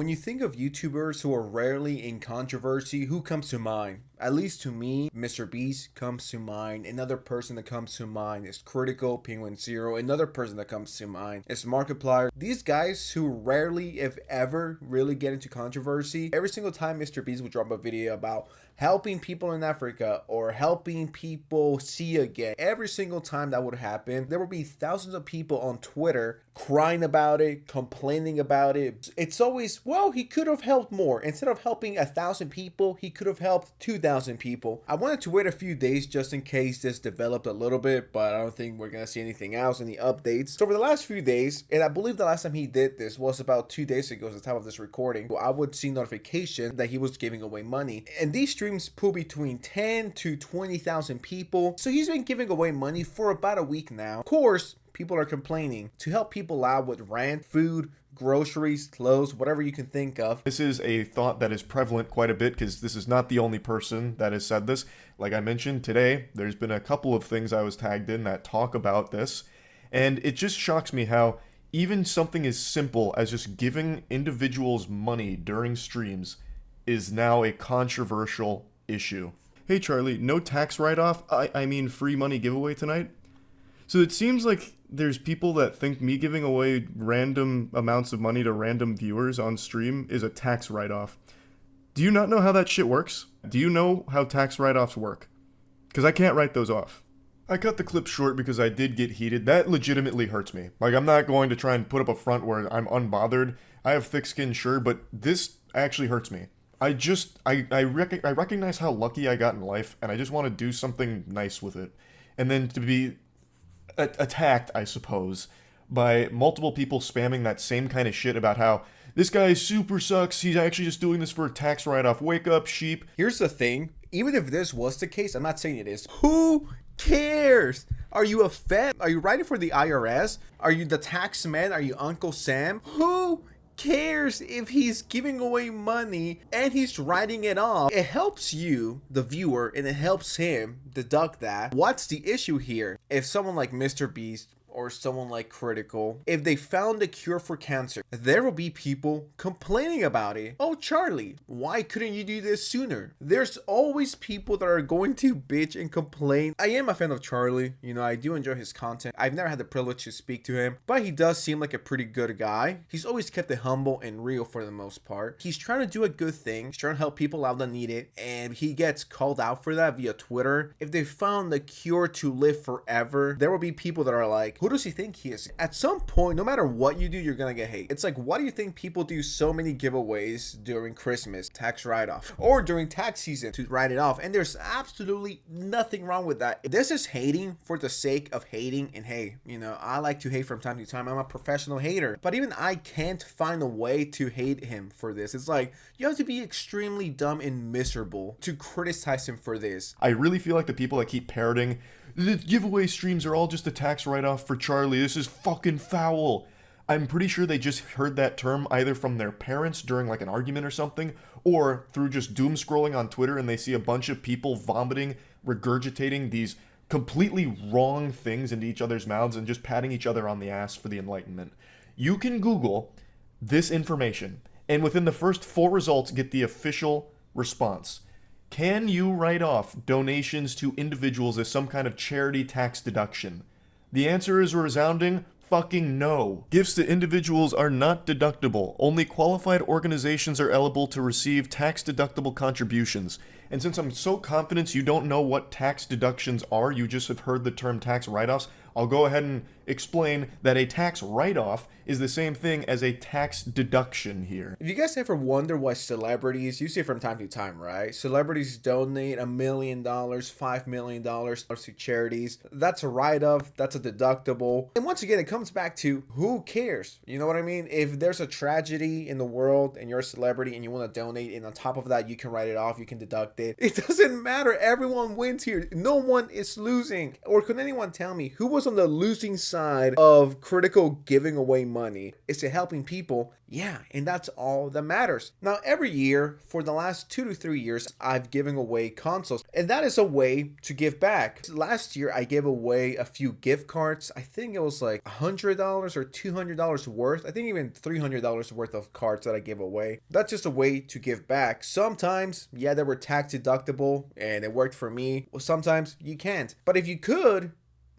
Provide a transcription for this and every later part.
When you think of YouTubers who are rarely in controversy, who comes to mind? At least to me, Mr. Beast comes to mind. Another person that comes to mind is Critical, Penguin Zero. Another person that comes to mind is Markiplier. These guys who rarely, if ever, really get into controversy. Every single time Mr. Beast would drop a video about helping people in Africa or helping people see again, every single time that would happen, there would be thousands of people on Twitter crying about it, complaining about it. It's always, well, he could have helped more. Instead of helping 1,000 people, he could have helped 2,000 people. I wanted to wait a few days just in case this developed a little bit, but I don't think we're gonna see anything else, any updates. So for the last few days, and I believe the last time he did this was about 2 days ago at the time of this recording, I would see notification that he was giving away money. And these streams pull between 10 to 20,000 people. So he's been giving away money for about a week now. Of course, people are complaining. To help people out with rent, food, groceries, clothes, whatever you can think of. This is a thought that is prevalent quite a bit because this is not the only person that has said this. Like I mentioned today, there's been a couple of things I was tagged in that talk about this. And it just shocks me how even something as simple as just giving individuals money during streams is now a controversial issue. Hey Charlie, no tax write-off? I mean free money giveaway tonight? So it seems like there's people that think me giving away random amounts of money to random viewers on stream is a tax write-off. Do you not know how that shit works? Do you know how tax write-offs work? Because I can't write those off. I cut the clip short because I did get heated. That legitimately hurts me. Like, I'm not going to try and put up a front where I'm unbothered. I have thick skin, sure, but this actually hurts me. I recognize how lucky I got in life, and I just want to do something nice with it. And then to be attacked, I suppose, by multiple people spamming that same kind of shit about how this guy super sucks, he's actually just doing this for a tax write-off, wake up, sheep. Here's the thing, even if this was the case, I'm not saying it is, who cares? Are you a Fed? Are you writing for the IRS? Are you the tax man? Are you Uncle Sam? Who cares if he's giving away money and he's writing it off? It helps you, the viewer, and it helps him deduct that. What's the issue here? If someone like Mr. Beast or someone like Critical, if they found a cure for cancer, there will be people complaining about it. Oh, Charlie, why couldn't you do this sooner? There's always people that are going to bitch and complain. I am a fan of Charlie. You know, I do enjoy his content. I've never had the privilege to speak to him, but he does seem like a pretty good guy. He's always kept it humble and real for the most part. He's trying to do a good thing. He's trying to help people out that need it, and he gets called out for that via Twitter. If they found the cure to live forever, there will be people that are like, who does he think he is? At some point, no matter what you do, you're gonna get hate. It's like, why do you think people do so many giveaways during Christmas, tax write-off, or during tax season to write it off? And there's absolutely nothing wrong with that. This is hating for the sake of hating, and hey, you know, I like to hate from time to time. I'm a professional hater, but even I can't find a way to hate him for this. It's like, you have to be extremely dumb and miserable to criticize him for this. I really feel like the people that keep parroting the giveaway streams are all just a tax write-off for Charlie, this is fucking foul. I'm pretty sure they just heard that term either from their parents during like an argument or something, or through just doom scrolling on Twitter and they see a bunch of people vomiting, regurgitating these completely wrong things into each other's mouths and just patting each other on the ass for the enlightenment. You can Google this information and within the first 4 results get the official response. Can you write off donations to individuals as some kind of charity tax deduction? The answer is a resounding fucking no. Gifts to individuals are not deductible. Only qualified organizations are eligible to receive tax-deductible contributions. And since I'm so confident you don't know what tax deductions are, you just have heard the term tax write-offs, I'll go ahead and explain that a tax write-off is the same thing as a tax deduction here. If you guys ever wonder why celebrities, you see it from time to time, right? Celebrities donate $1 million, $5 million to charities. That's a write-off, that's a deductible. And once again, it comes back to who cares? You know what I mean? If there's a tragedy in the world and you're a celebrity and you want to donate, and on top of that, you can write it off, you can deduct it. It doesn't matter. Everyone wins here. No one is losing. Or can anyone tell me who was on the losing side of Critical giving away money? Is it helping people? Yeah, and that's all that matters. Now, every year for the last 2 to 3 years, I've given away consoles, and that is a way to give back. Last year, I gave away a few gift cards. I think it was like $100 or $200 worth. I think even $300 worth of cards that I gave away. That's just a way to give back. Sometimes, yeah, they were tax deductible and it worked for me. Well, sometimes you can't. But if you could,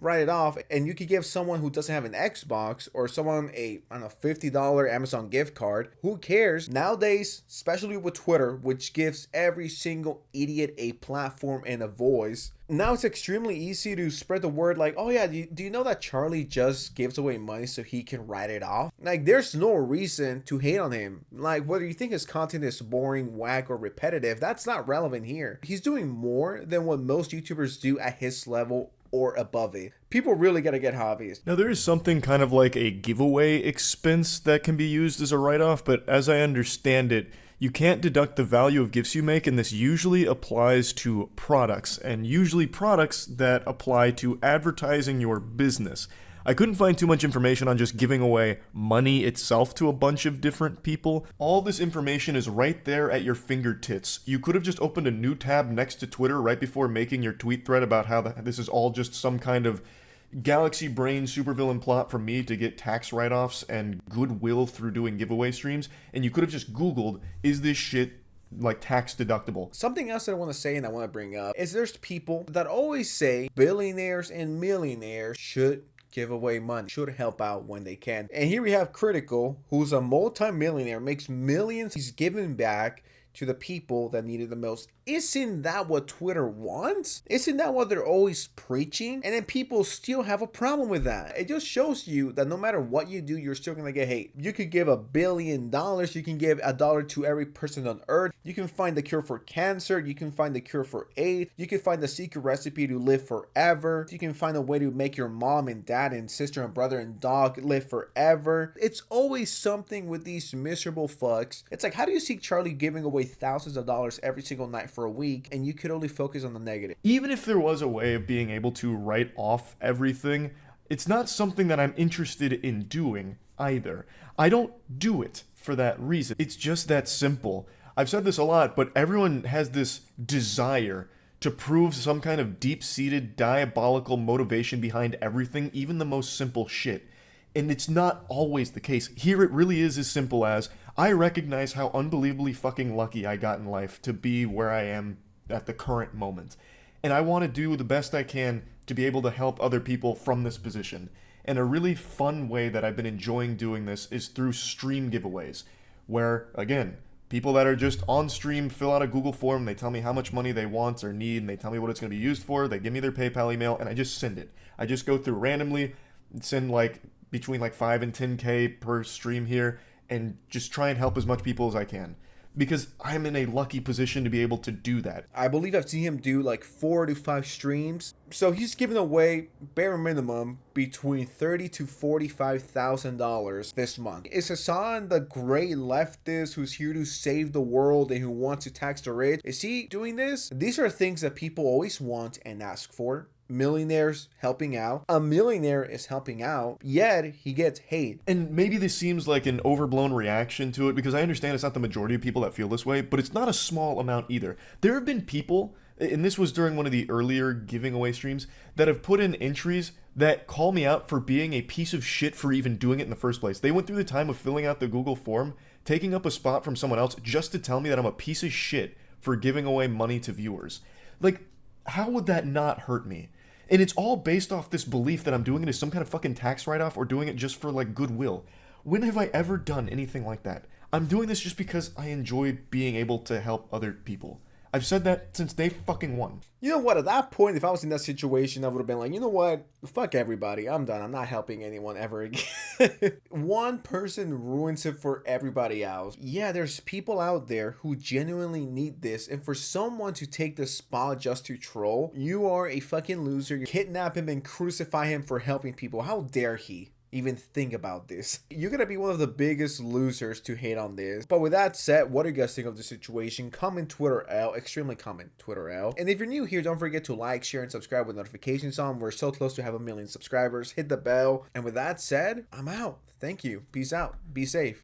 write it off, and you could give someone who doesn't have an Xbox or someone a, I don't know, $50 Amazon gift card. Who cares? Nowadays, especially with Twitter, which gives every single idiot a platform and a voice, now it's extremely easy to spread the word like, oh yeah, do you know that Charlie just gives away money so he can write it off? Like, there's no reason to hate on him. Like, whether you think his content is boring, whack, or repetitive, that's not relevant here. He's doing more than what most YouTubers do at his level or above it. People really gotta get hobbies. Now, there is something kind of like a giveaway expense that can be used as a write-off, but as I understand it, you can't deduct the value of gifts you make, and this usually applies to products, and usually products that apply to advertising your business. I couldn't find too much information on just giving away money itself to a bunch of different people. All this information is right there at your fingertips. You could have just opened a new tab next to Twitter right before making your tweet thread about how this is all just some kind of galaxy brain supervillain plot for me to get tax write-offs and goodwill through doing giveaway streams, and you could have just Googled, is this shit like tax deductible? Something else that I want to say and I want to bring up is there's people that always say billionaires and millionaires should give away money, should help out when they can. And here we have Critical, who's a multi-millionaire, makes millions. He's giving back to the people that need it the most. Isn't that what Twitter wants? Isn't that what they're always preaching? And then people still have a problem with that. It just shows you that no matter what you do, you're still gonna get hate. You could give $1 billion, you can give $1 to every person on earth, you can find the cure for cancer, you can find the cure for AIDS, you can find the secret recipe to live forever, you can find a way to make your mom and dad and sister and brother and dog live forever. It's always something with these miserable fucks. It's like, how do you see Charlie giving away thousands of dollars every single night for a week and you could only focus on the negative? Even if there was a way of being able to write off everything, it's not something that I'm interested in doing either. I don't do it for that reason. It's just that simple. I've said this a lot, but everyone has this desire to prove some kind of deep-seated diabolical motivation behind everything, even the most simple shit. And it's not always the case. Here it really is as simple as, I recognize how unbelievably fucking lucky I got in life to be where I am at the current moment. And I want to do the best I can to be able to help other people from this position. And a really fun way that I've been enjoying doing this is through stream giveaways, where, again, people that are just on stream fill out a Google form, they tell me how much money they want or need, and they tell me what it's going to be used for, they give me their PayPal email, and I just send it. I just go through randomly, send like between like 5 and 10K per stream here, and just try and help as much people as I can. Because I'm in a lucky position to be able to do that. I believe I've seen him do like 4 to 5 streams. So he's giving away, bare minimum, between $30,000 to $45,000 this month. Is Hasan the great leftist who's here to save the world and who wants to tax the rich? Is he doing this? These are things that people always want and ask for. Millionaires helping out. A millionaire is helping out, yet he gets hate. And maybe this seems like an overblown reaction to it, because I understand it's not the majority of people that feel this way, but it's not a small amount either. There have been people, and this was during one of the earlier giving away streams, that have put in entries that call me out for being a piece of shit for even doing it in the first place. They went through the time of filling out the Google form, taking up a spot from someone else just to tell me that I'm a piece of shit for giving away money to viewers. Like, how would that not hurt me? And it's all based off this belief that I'm doing it as some kind of fucking tax write-off or doing it just for, like, goodwill. When have I ever done anything like that? I'm doing this just because I enjoy being able to help other people. I've said that since day fucking one. You know what? At that point, if I was in that situation, I would have been like, you know what? Fuck everybody. I'm done. I'm not helping anyone ever again. One person ruins it for everybody else. Yeah, there's people out there who genuinely need this. And for someone to take the spot just to troll, you are a fucking loser. You kidnap him and crucify him for helping people. How dare he? even think about this. You're gonna be one of the biggest losers to hate on this. But with that said, what do you guys think of the situation? Comment Twitter L, extremely comment Twitter L. And if you're new here, don't forget to like, share, and subscribe with notifications on. We're so close to have 1 million subscribers. Hit the bell. And with that said, I'm out. Thank you. Peace out. Be safe.